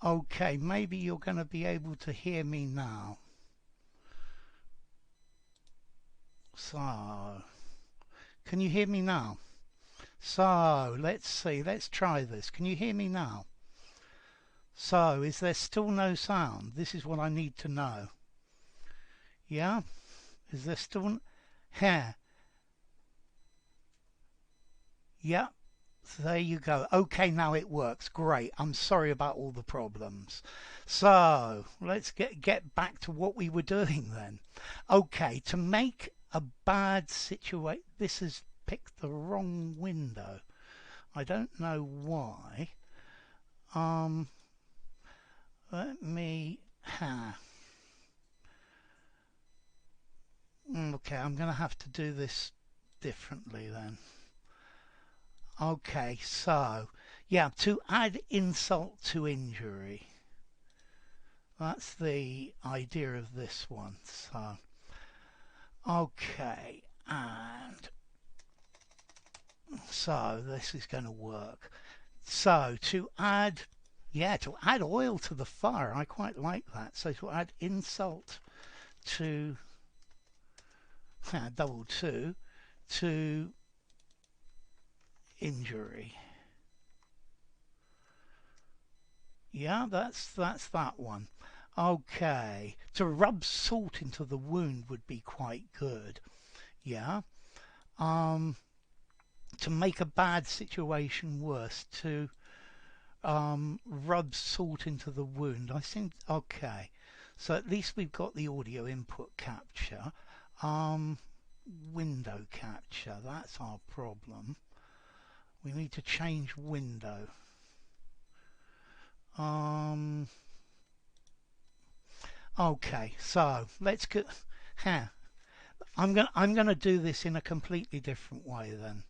Okay, maybe you're going to be able to hear me now. So, can you hear me now? So, let's see, let's try this. Can you hear me now? So, is there still no sound? This is what I need to know. Yeah? Is there still... Here. Yeah. So there you go. Okay, now it works. Great. I'm sorry about all the problems. So, let's get back to what we were doing then. Okay, to make a bad situation... This has picked the wrong window. I don't know why. Let me... Okay, I'm going to have to do this differently then. Okay, so, yeah, to add insult to injury. That's the idea of this one. So, okay, and so this is going to work. So, to add, yeah, to add oil to the fire, I quite like that. So, to add insult to, double two, to injury. Yeah, that's that one. Okay, to rub salt into the wound would be quite good. Yeah. To make a bad situation worse, to rub salt into the wound. I think okay. So at least we've got the audio input capture. Window capture, that's our problem. We need to change window. Okay, so let's go. I'm gonna do this in a completely different way then.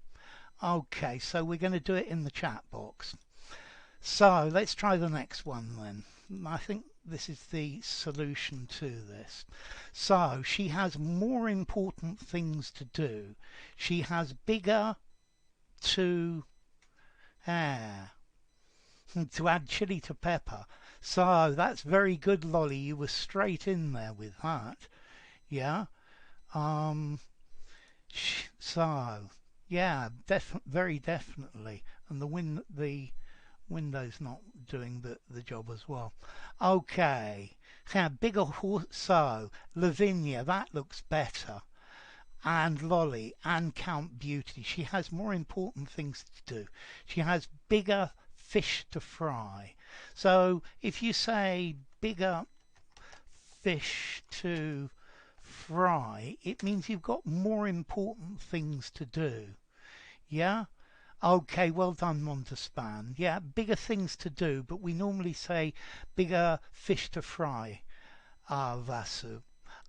Okay, so we're gonna do it in the chat box. So let's try the next one then. I think this is the solution to this. So she has more important things to do. She has bigger to add chili to pepper. So that's very good, Lolly. You were straight in there with that. Yeah. So yeah, very definitely. And the window's not doing the job as well. Okay. Yeah, bigger horse. So Lavinia, that looks better. And Lolly and Count Beauty. She has more important things to do. She has bigger fish to fry. So if you say bigger fish to fry, it means you've got more important things to do. Yeah? Okay, well done, Montespan. Yeah, bigger things to do, but we normally say bigger fish to fry, Vasu.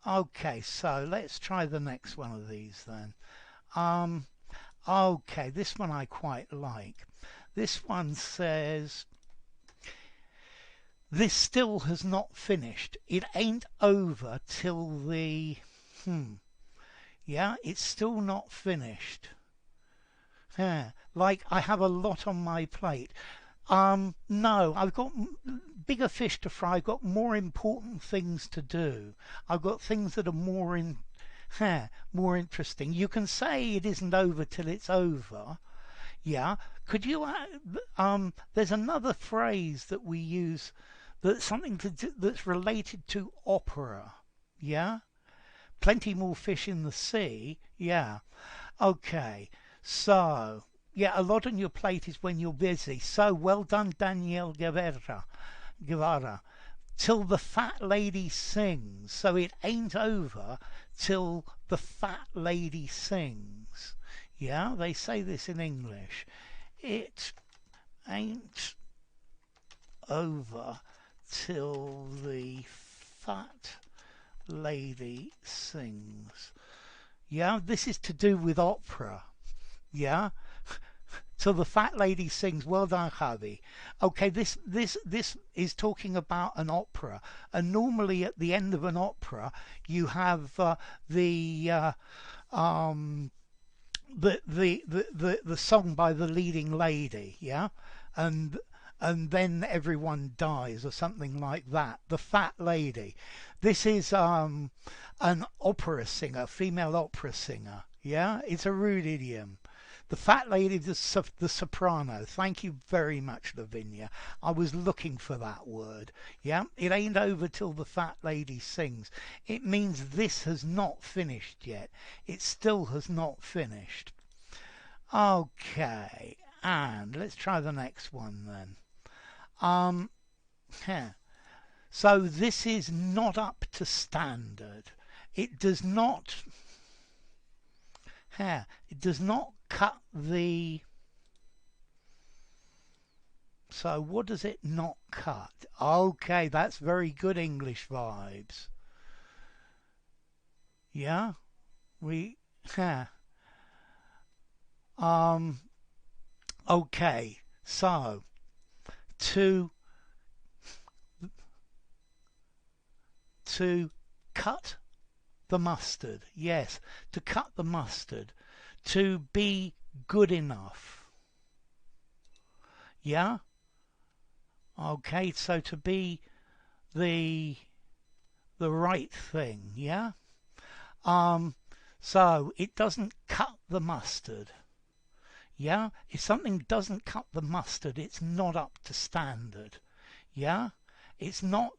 Okay, so let's try the next one of these then. Okay, this one I quite like. This one says, this still has not finished. It ain't over till the... Yeah, it's still not finished. Yeah, like I have a lot on my plate. No, I've got bigger fish to fry. I've got more important things to do. I've got things that are more interesting. You can say it isn't over till it's over. Yeah. Could you? There's another phrase that we use that's something that's related to opera. Yeah. Plenty more fish in the sea. Yeah. Okay. So, yeah, a lot on your plate is when you're busy. So, well done, Danielle Guevara. Till the fat lady sings. So it ain't over till the fat lady sings. Yeah, they say this in English. It ain't over till the fat lady sings. Yeah, this is to do with opera. Yeah. So the fat lady sings. Well done, Javi. Okay, this is talking about an opera, and normally at the end of an opera you have the song by the leading lady. Yeah, and and then everyone dies or something like that. The fat lady. This is an opera singer, female opera singer. Yeah, it's a rude idiom. The fat lady, the soprano. Thank you very much, Lavinia. I was looking for that word. Yeah, it ain't over till the fat lady sings. It means this has not finished yet. It still has not finished. Okay, and let's try the next one then. Yeah. So this is not up to standard. It does not. Yeah, it does not cut the. So what does it not cut? Okay, that's very good English vibes. Yeah, we. Yeah. Um. Okay, so to cut the mustard. Yes, to cut the mustard. To be good enough. Yeah? Okay, so to be the right thing, yeah? So it doesn't cut the mustard. Yeah? If something doesn't cut the mustard, it's not up to standard. Yeah? It's not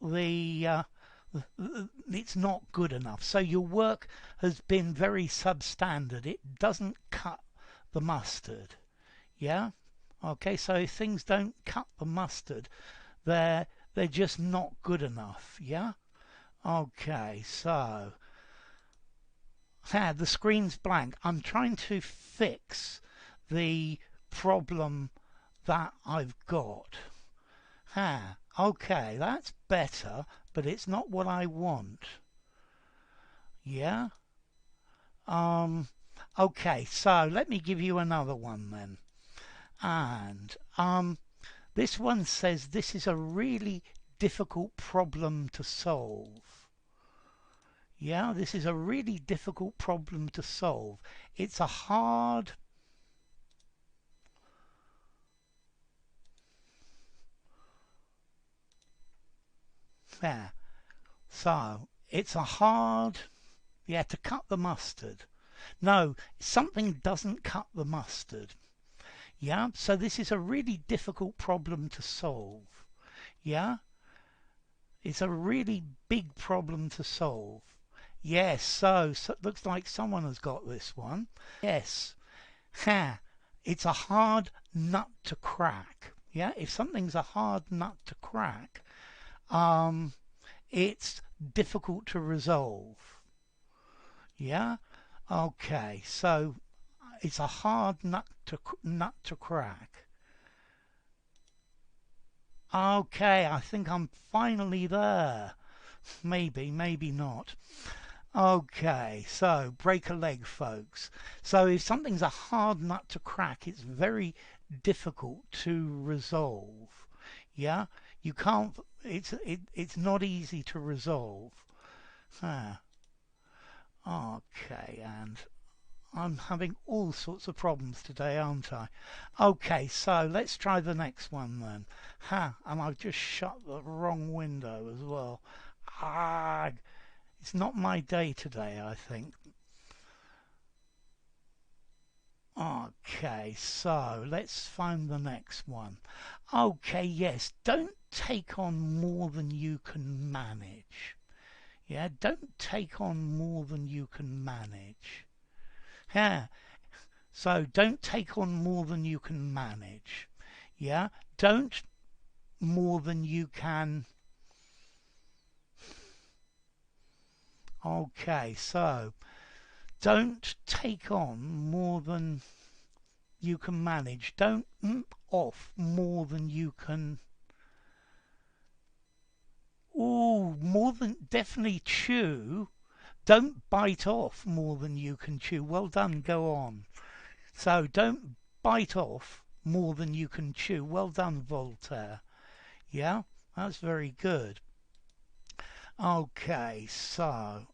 it's not good enough. So your work has been very substandard. It doesn't cut the mustard. Yeah? Okay, so if things don't cut the mustard, they're just not good enough. Yeah? Okay, so the screen's blank. I'm trying to fix the problem that I've got. Okay, that's better, but it's not what I want. Yeah? Okay, so let me give you another one then. And this one says this is a really difficult problem to solve. Yeah, this is a really difficult problem to solve. It's a hard So it's a hard to cut the mustard. No, something doesn't cut the mustard. Yeah, so this is a really difficult problem to solve. Yeah, it's a really big problem to solve. Yes, so it looks like someone has got this one. Yes, it's a hard nut to crack. Yeah, if something's a hard nut to crack, it's difficult to resolve. Yeah, okay, so it's a hard nut to crack. Okay, I think I'm finally there. Maybe, maybe not. Okay, so break a leg, folks. So if something's a hard nut to crack, it's very difficult to resolve. Yeah, you can't. It's not easy to resolve. Okay, and I'm having all sorts of problems today, aren't I? Okay, so let's try the next one then. And I've just shut the wrong window as well. It's not my day today, I think. Okay, so let's find the next one. Okay, yes, don't take on more than you can manage. Yeah, don't take on more than you can manage. Yeah, so don't take on more than you can manage. Yeah, don't more than you can. Okay, so don't take on more than you can manage. Don't off more than you can. Ooh, more than definitely chew. Don't bite off more than you can chew. Well done, go on. So don't bite off more than you can chew. Well done, Voltaire. Yeah, that's very good. Okay, so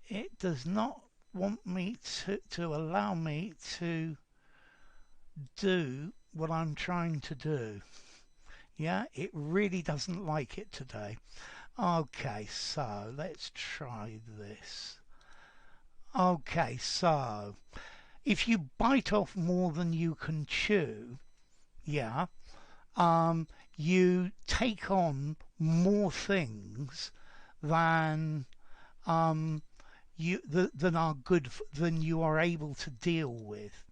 it does not want me to allow me to do what I'm trying to do. Yeah, it really doesn't like it today. Okay, so let's try this. Okay, so if you bite off more than you can chew, yeah, um, you take on more things than than are good than you are able to deal with.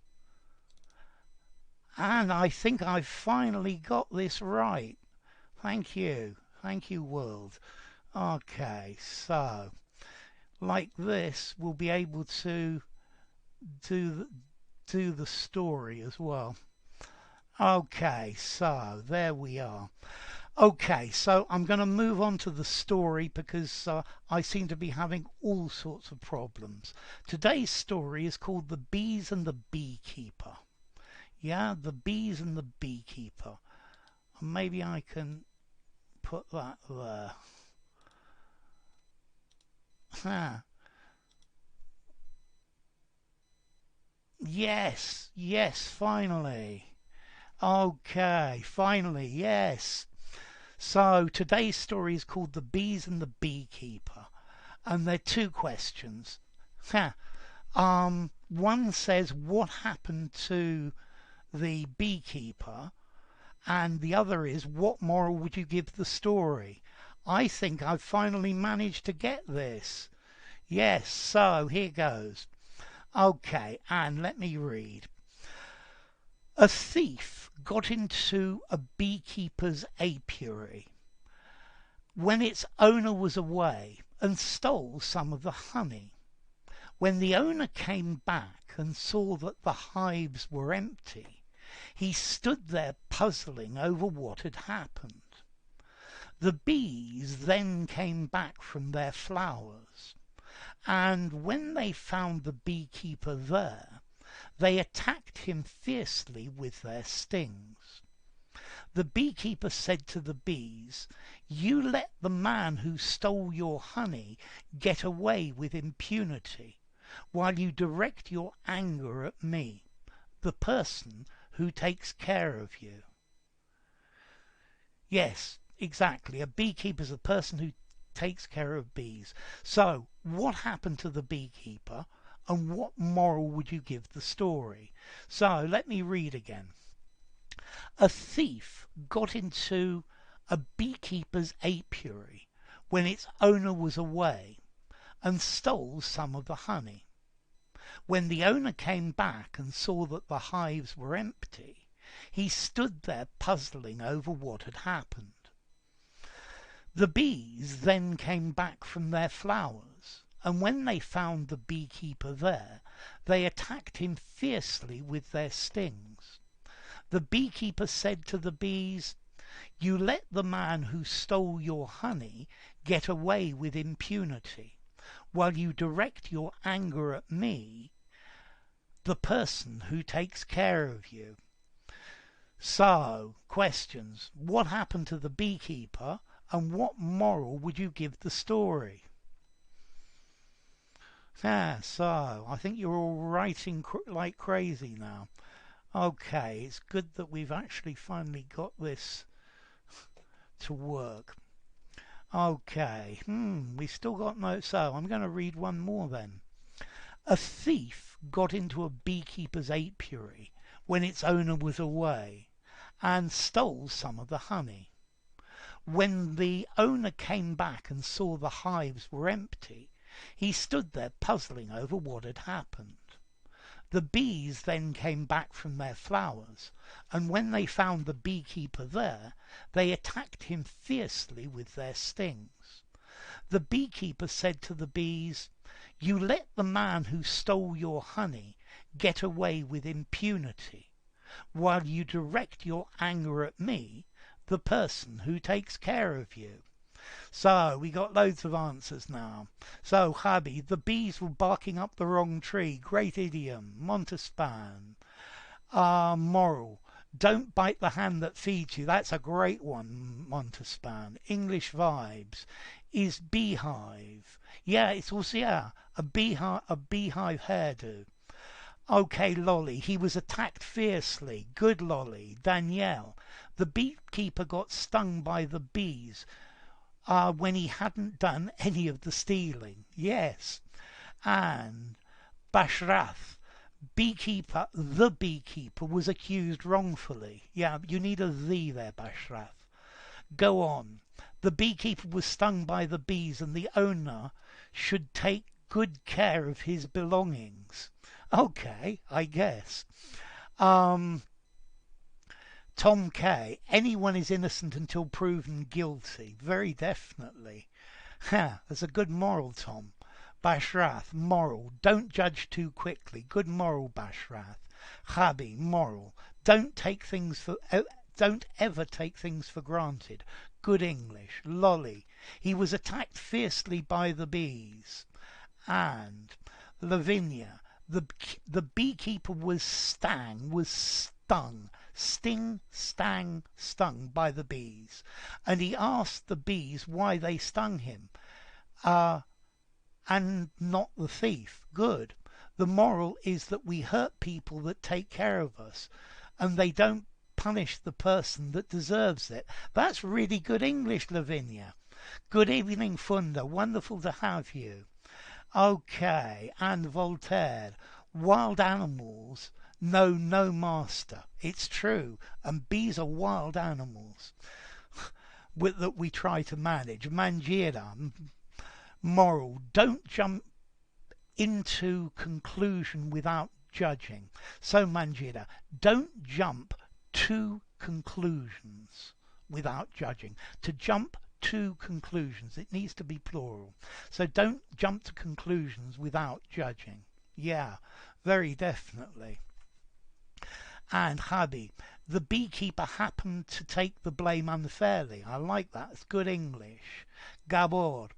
And I think I've finally got this right. Thank you. Thank you, world. Okay, so like this, we'll be able to do do the story as well. Okay, so there we are. Okay, so I'm going to move on to the story because I seem to be having all sorts of problems. Today's story is called The Bees and the Beekeeper. Yeah, The Bees and the Beekeeper. Maybe I can put that there. Huh. Yes, yes, finally. Okay, finally, yes. So today's story is called The Bees and the Beekeeper. And there are two questions. Huh. One says, what happened to the beekeeper? And the other is, what moral would you give the story? I think I've finally managed to get this. Yes, so here goes. Okay, and let me read. A thief got into a beekeeper's apiary when its owner was away and stole some of the honey. When the owner came back and saw that the hives were empty, he stood there puzzling over what had happened. The bees then came back from their flowers, and when they found the beekeeper there, they attacked him fiercely with their stings. The beekeeper said to the bees, "You let the man who stole your honey get away with impunity, while you direct your anger at me, the person who takes care of you." Yes, exactly. A beekeeper is a person who takes care of bees. So, what happened to the beekeeper, and what moral would you give the story? So, let me read again. A thief got into a beekeeper's apiary when its owner was away and stole some of the honey. When the owner came back and saw that the hives were empty, he stood there puzzling over what had happened. The bees then came back from their flowers, and when they found the beekeeper there, they attacked him fiercely with their stings. The beekeeper said to the bees, "You let the man who stole your honey get away with impunity, while you direct your anger at me, the person who takes care of you." So, questions. What happened to the beekeeper, and what moral would you give the story? So, I think you're all writing like crazy now. Okay, it's good that we've actually finally got this to work. Okay, we still got no... So, I'm going to read one more then. A thief got into a beekeeper's apiary when its owner was away and stole some of the honey. When the owner came back and saw the hives were empty, he stood there puzzling over what had happened. The bees then came back from their flowers, and when they found the beekeeper there, they attacked him fiercely with their stings. The beekeeper said to the bees, "You let the man who stole your honey get away with impunity, while you direct your anger at me, the person who takes care of you." So, we got loads of answers now. So, Javi, the bees were barking up the wrong tree. Great idiom. Montespan. Moral. Don't bite the hand that feeds you. That's a great one, Montespan. English vibes. Is beehive. Yeah, it's also, yeah, a beehive hairdo. Okay, Lolly, he was attacked fiercely. Good, Lolly. Danielle, the beekeeper got stung by the bees when he hadn't done any of the stealing. Yes. And Bashrath, the beekeeper was accused wrongfully. Yeah, you need a "the" there, Bashrath. Go on. The beekeeper was stung by the bees and the owner should take good care of his belongings. Okay, I guess. Um, Tom K. Anyone is innocent until proven guilty. Very definitely. Ha, that's a good moral, Tom. Bashrath, moral. Don't judge too quickly. Good moral, Bashrath. Chabi, moral. Don't ever take things for granted. Good English. Lolly. He was attacked fiercely by the bees. And Lavinia. The beekeeper was stung, stung by the bees. And he asked the bees why they stung him. And not the thief. Good. The moral is that we hurt people that take care of us, and they don't punish the person that deserves it. That's really good English, Lavinia. Good evening, Funda. Wonderful to have you. Okay, and Voltaire. Wild animals know no master. It's true, and bees are wild animals that we try to manage. Mangira. Moral, don't jump into conclusion without judging. So Manjira, don't jump to conclusions without judging. To jump to conclusions, it needs to be plural. So don't jump to conclusions without judging. Yeah, very definitely. And Habi, the beekeeper happened to take the blame unfairly. I like that. It's good English. Gabor,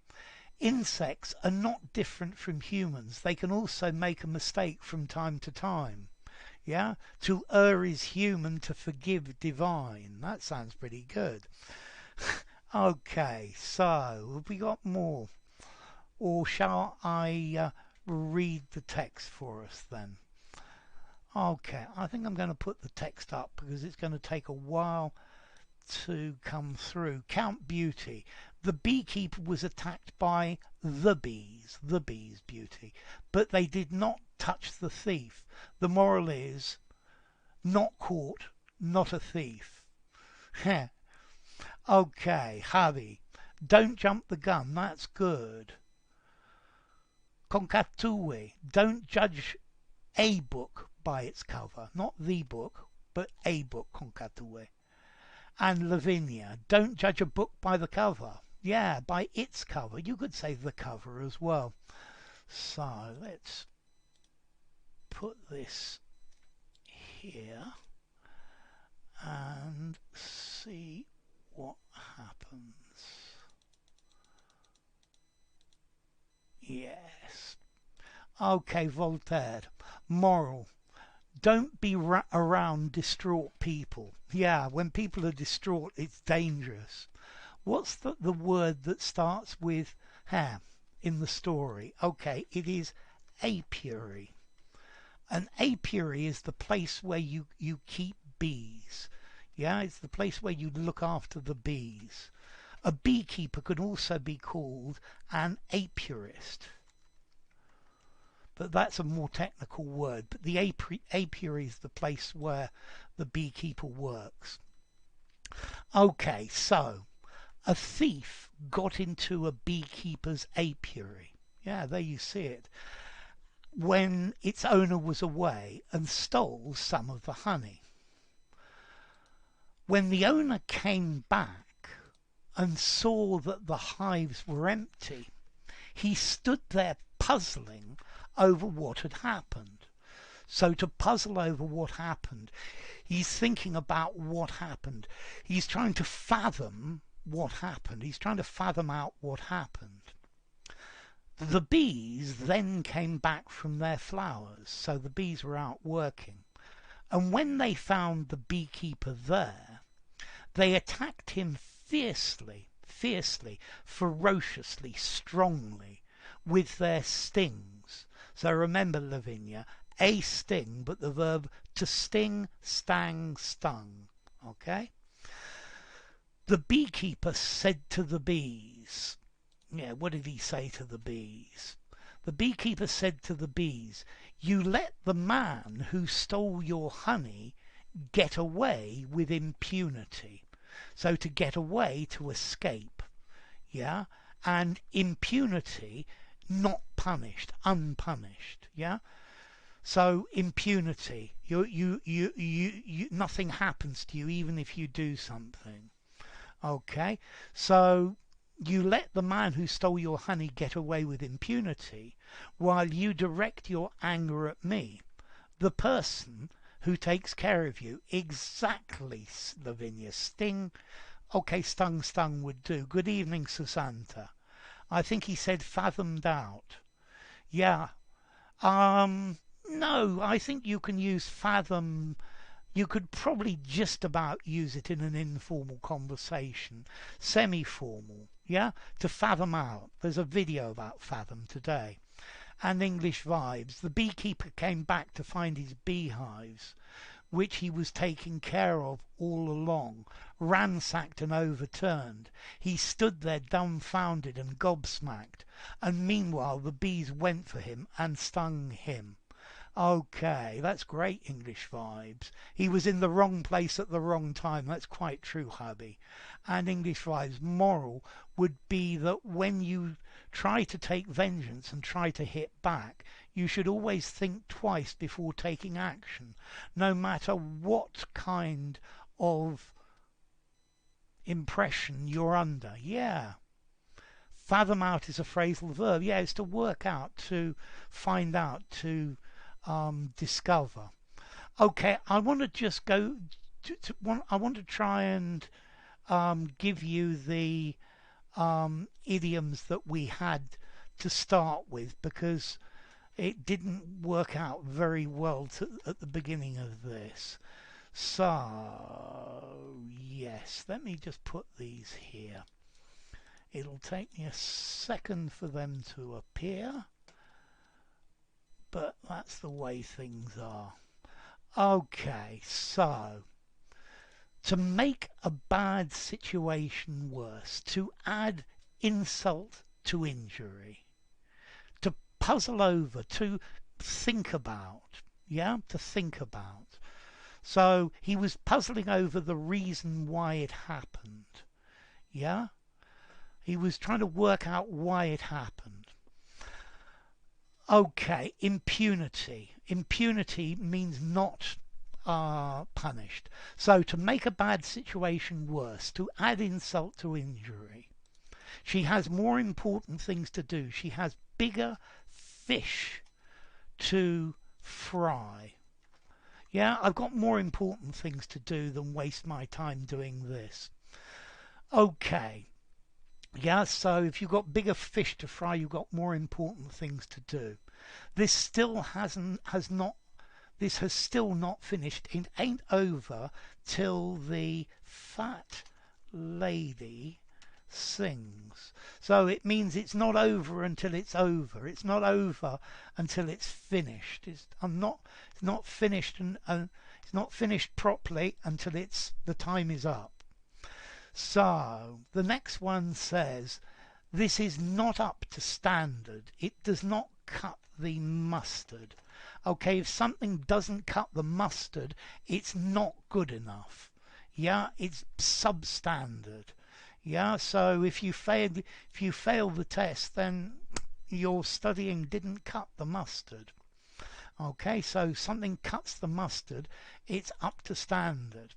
insects are not different from humans. They can also make a mistake from time to time. Yeah? To err is human, to forgive divine. That sounds pretty good. Okay, so have we got more? Or shall I read the text for us then? Okay, I think I'm going to put the text up because it's going to take a while to come through. Count Beauty. The beekeeper was attacked by the bees, Beauty, but they did not touch the thief. The moral is, not caught, not a thief. Okay, Javi, don't jump the gun, that's good. Concatue, don't judge a book by its cover, not the book, but a book, Concatue. And Lavinia, don't judge a book by the cover. Yeah, by its cover. You could say the cover as well. So let's put this here and see what happens. Yes. Okay, Voltaire. Moral. Don't be around distraught people. Yeah, when people are distraught, it's dangerous. What's the word that starts with ham in the story? Okay, it is apiary. An apiary is the place where you keep bees. Yeah, it's the place where you look after the bees. A beekeeper could also be called an apiarist. But that's a more technical word. But the apiary is the place where the beekeeper works. Okay, so a thief got into a beekeeper's apiary. Yeah, there you see it. When its owner was away and stole some of the honey. When the owner came back and saw that the hives were empty, he stood there puzzling over what had happened. So to puzzle over what happened, he's thinking about what happened. He's trying to fathom what happened. He's trying to fathom out what happened. The bees then came back from their flowers, so the bees were out working. And when they found the beekeeper there, they attacked him fiercely, ferociously, strongly, with their stings. So remember, Lavinia, a sting, but the verb to sting, stang, stung. Okay? The beekeeper said to the bees. Yeah, what did he say to the bees? The beekeeper said to the bees, "You let the man who stole your honey get away with impunity." So to get away, to escape. Yeah? And impunity, not punished, unpunished. Yeah? So impunity, nothing happens to you even if you do something. Okay? So you let the man who stole your honey get away with impunity while you direct your anger at me, the person who takes care of you. Exactly, Lavinia. Sting. Okay, stung, stung would do. Good evening, Susanta. I think he said fathomed out. Yeah. No, I think you can use fathom. You could probably just about use it in an informal conversation. Semi-formal, yeah? To fathom out. There's a video about fathom today. And English vibes. The beekeeper came back to find his beehives, which he was taking care of all along, ransacked and overturned. He stood there dumbfounded and gobsmacked, and meanwhile the bees went for him and stung him. Okay, that's great English vibes. He was in the wrong place at the wrong time. That's quite true, hubby. And English vibes moral would be that when you try to take vengeance and try to hit back, you should always think twice before taking action, no matter what kind of impression you're under. Yeah. Fathom out is a phrasal verb. Yeah, it's to work out, to find out, to discover. Okay, I want to just go I want to try and give you the idioms that we had to start with, because it didn't work out very well at the beginning of this. So yes, let me just put these here. It'll take me a second for them to appear, but that's the way things are. Okay, so to make a bad situation worse, to add insult to injury, to puzzle over, to think about, yeah, to think about. So he was puzzling over the reason why it happened, yeah? He was trying to work out why it happened. Okay, impunity. Impunity means not punished. So to make a bad situation worse, to add insult to injury. She has more important things to do. She has bigger fish to fry. Yeah, I've got more important things to do than waste my time doing this. Okay. Yeah, so if you've got bigger fish to fry, you've got more important things to do. This still has still not finished. It ain't over till the fat lady sings. So it means it's not over until it's over. It's not over until it's finished. It's not finished and it's not finished properly until the time is up. So the next one says, this is not up to standard. It does not cut the mustard. Okay, if something doesn't cut the mustard, it's not good enough. Yeah, it's substandard. Yeah, so if you fail the test, then your studying didn't cut the mustard. Okay, so something cuts the mustard, it's up to standard.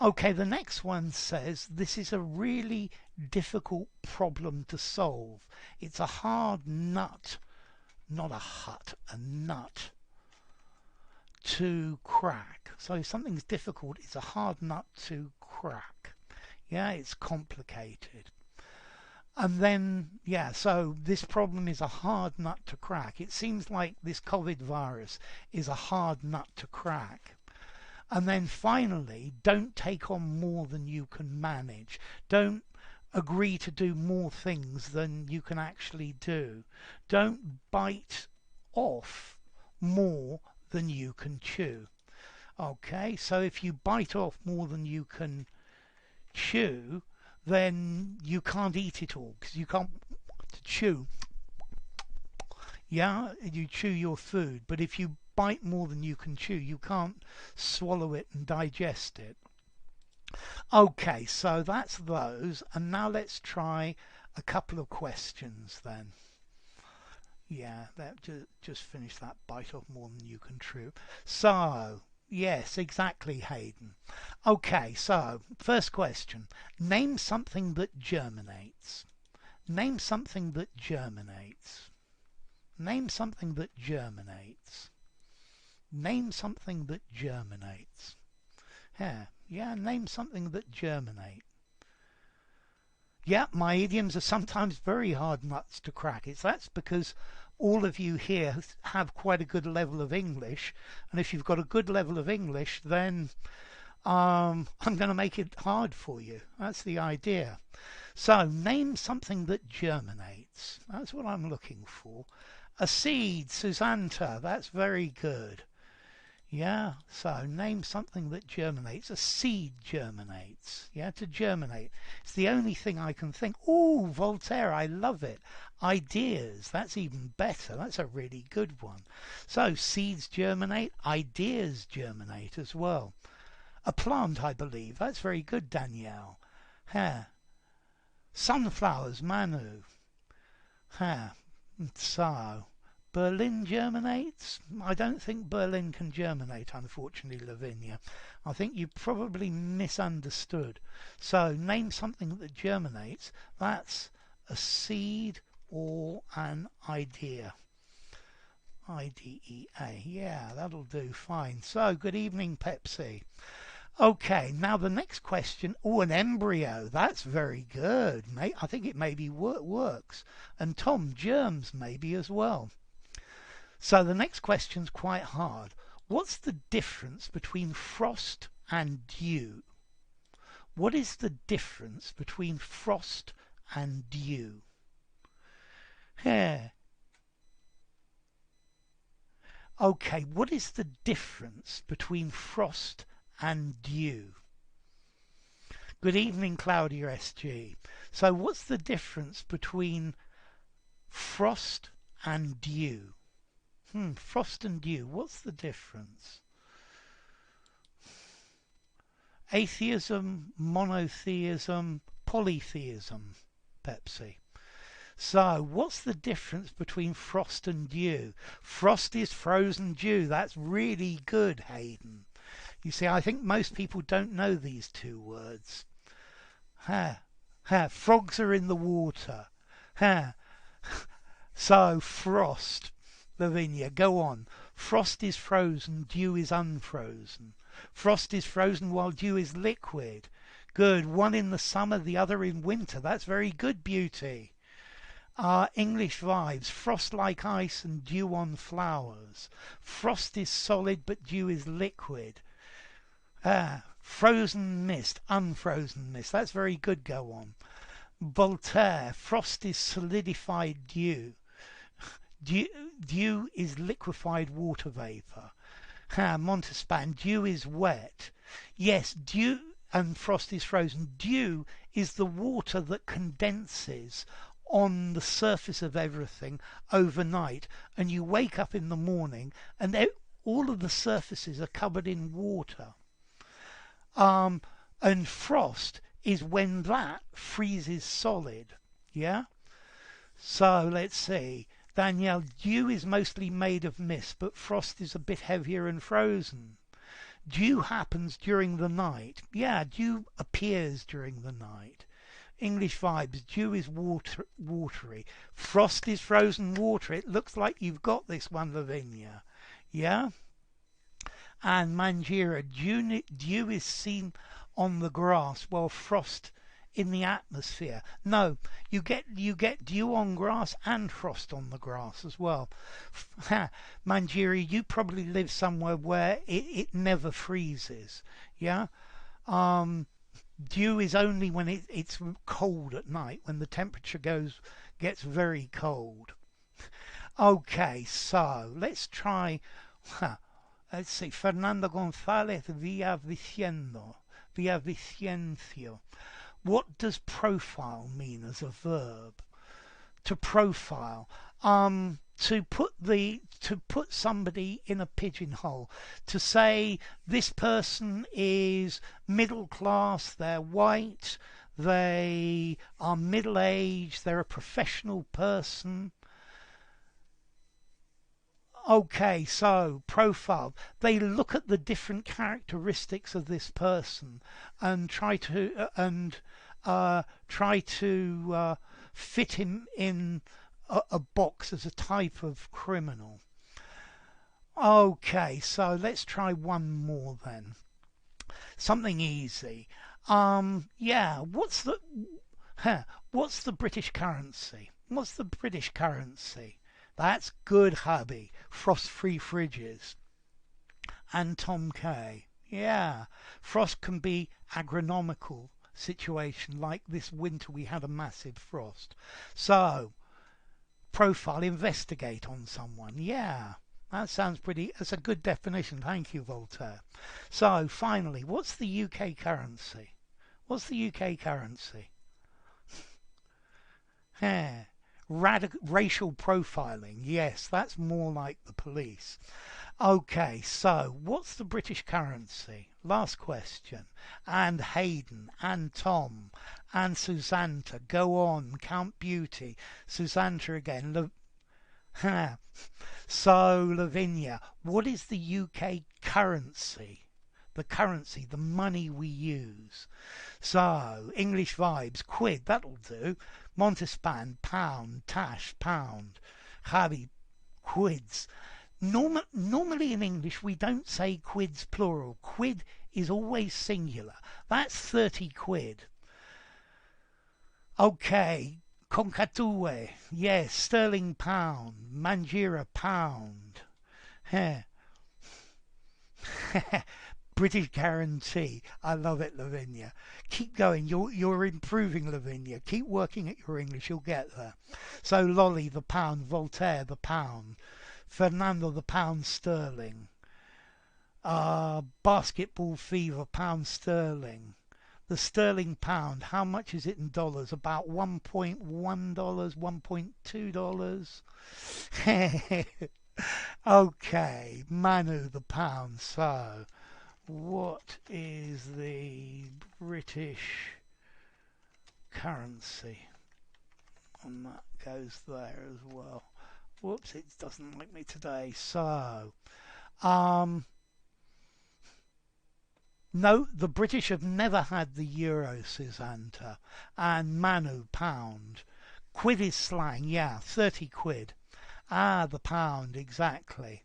Okay, the next one says this is a really difficult problem to solve. It's a hard nut, not a hut, a nut to crack. So if something's difficult, it's a hard nut to crack. Yeah, it's complicated. And then, yeah, so this problem is a hard nut to crack. It seems like this COVID virus is a hard nut to crack. And then finally, don't take on more than you can manage. Don't agree to do more things than you can actually do. Don't bite off more than you can chew. Okay, so if you bite off more than you can chew, then you can't eat it all because you can't chew. Yeah, you chew your food, but if you bite more than you can chew, you can't swallow it and digest it. Okay, so that's those, and now let's try a couple of questions then. Yeah, that just finish that bite off more than you can chew. So, yes, exactly, Hayden. Okay, so first question. Name something that germinates. Name something that germinates. Name something that germinates. Name something that germinates. Yeah, name something that germinates. Yeah, my idioms are sometimes very hard nuts to crack. That's because all of you here have quite a good level of English, and if you've got a good level of English, then I'm going to make it hard for you. That's the idea. So, name something that germinates. That's what I'm looking for. A seed, Susanta. That's very good. Yeah, so name something that germinates. A seed germinates. Yeah, to germinate. It's the only thing I can think. Oh, Voltaire, I love it. Ideas, that's even better. That's a really good one. So, seeds germinate, ideas germinate as well. A plant, I believe. That's very good, Danielle. Yeah. Sunflowers, Manu. Yeah. So, Berlin germinates? I don't think Berlin can germinate, unfortunately, Lavinia. I think you probably misunderstood. So, name something that germinates. That's a seed or an idea. IDEA. Yeah, that'll do fine. So, good evening, Pepsi. Okay, now the next question. Oh, an embryo. That's very good, mate. I think it maybe works. And Tom, germs maybe as well. So the next question's quite hard. What's the difference between frost and dew? What is the difference between frost and dew? Yeah. Okay, what is the difference between frost and dew? Good evening, Claudia SG. So what's the difference between frost and dew? Frost and dew, what's the difference? Atheism, monotheism, polytheism, Pepsi. So, what's the difference between frost and dew? Frost is frozen dew. That's really good, Hayden. You see, I think most people don't know these two words. Frogs are in the water. So, frost. Lavinia, go on. Frost is frozen, dew is unfrozen. Frost is frozen while dew is liquid. Good. One in the summer, the other in winter. That's very good, Beauty. English vibes. Frost like ice and dew on flowers. Frost is solid, but dew is liquid. Frozen mist, unfrozen mist. That's very good, go on. Voltaire. Frost is solidified dew. Dew is liquefied water vapour. Montespan, dew is wet. Yes, dew and frost is frozen. Dew is the water that condenses on the surface of everything overnight, and you wake up in the morning and all of the surfaces are covered in water. And frost is when that freezes solid. Yeah? So let's see. Danielle, dew is mostly made of mist, but frost is a bit heavier and frozen. Dew happens during the night. Yeah, dew appears during the night. English vibes, dew is watery. Frost is frozen water. It looks like you've got this one, Lavinia. Yeah? And Manjira, dew is seen on the grass, while frost in the atmosphere. No, you get dew on grass and frost on the grass as well. Manjiri, you probably live somewhere where it never freezes. Yeah. Dew is only when it's cold at night, when the temperature gets very cold. Okay, so let's try. Let's see. Fernando González Villavicencio. What does profile mean as a verb? To profile. To put somebody in a pigeonhole. To say this person is middle class, they're white, they are middle aged, they're a professional person. Okay, so profile. They look at the different characteristics of this person and try to fit him in a box as a type of criminal. Okay, so let's try one more then. Something easy. Yeah. What's the British currency? What's the British currency? That's good, hubby. Frost-free fridges. And Tom K. Yeah. Frost can be agronomical situation. Like this winter we had a massive frost. So, profile, investigate on someone. Yeah. That's a good definition. Thank you, Voltaire. So, finally, what's the UK currency? What's the UK currency? Yeah. Racial profiling. Yes, that's more like the police. Okay, so what's the British currency? Last question. And Hayden, and Tom, and Susanta. Go on, Count Beauty. Susanta again. So, Lavinia, what is the UK currency? The currency, the money we use. So, English vibes, quid, that'll do. Montespan, pound. Tash, pound. Javi, quids. Normally in English we don't say quids plural. Quid is always singular. That's 30 quid. Okay, Concatue, yes, sterling pound. Mangira pound. Heh. British guarantee. I love it, Lavinia. Keep going. You're improving, Lavinia. Keep working at your English. You'll get there. So Lolly the pound, Voltaire the pound, Fernando the pound sterling, basketball fever pound sterling. The sterling pound. How much is it in dollars? About $1.1, $1.2. Okay, Manu the pound. So, what is the British currency? And that goes there as well. Whoops, it doesn't like me today. So, no, the British have never had the euro, Susanta. And Manu, pound. Quid is slang, yeah, 30 quid. Ah, the pound, exactly.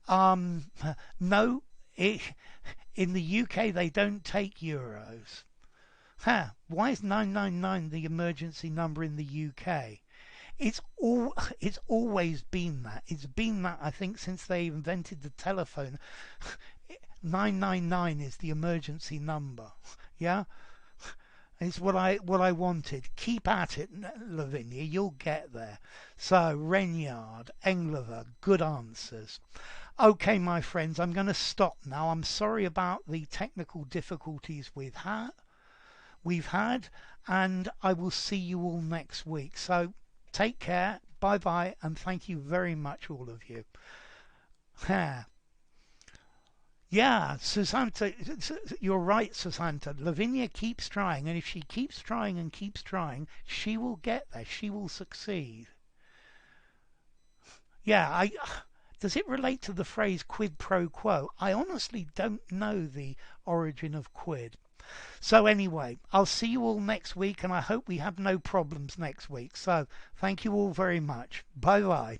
No, in the UK they don't take euros. Why is 999 the emergency number in the UK? It's always been that. It's been that, I think, since they invented the telephone. 999 is the emergency number. Yeah? It's what I wanted. Keep at it, Lavinia. You'll get there. So, Renyard, Englover, good answers. Okay, my friends, I'm going to stop now. I'm sorry about the technical difficulties we've had, and I will see you all next week. So, take care. Bye bye, and thank you very much, all of you. Yeah, Susanta, you're right, Susanta. Lavinia keeps trying, and if she keeps trying and keeps trying, she will get there. She will succeed. Yeah, does it relate to the phrase quid pro quo? I honestly don't know the origin of quid. So anyway, I'll see you all next week, and I hope we have no problems next week. So thank you all very much. Bye bye.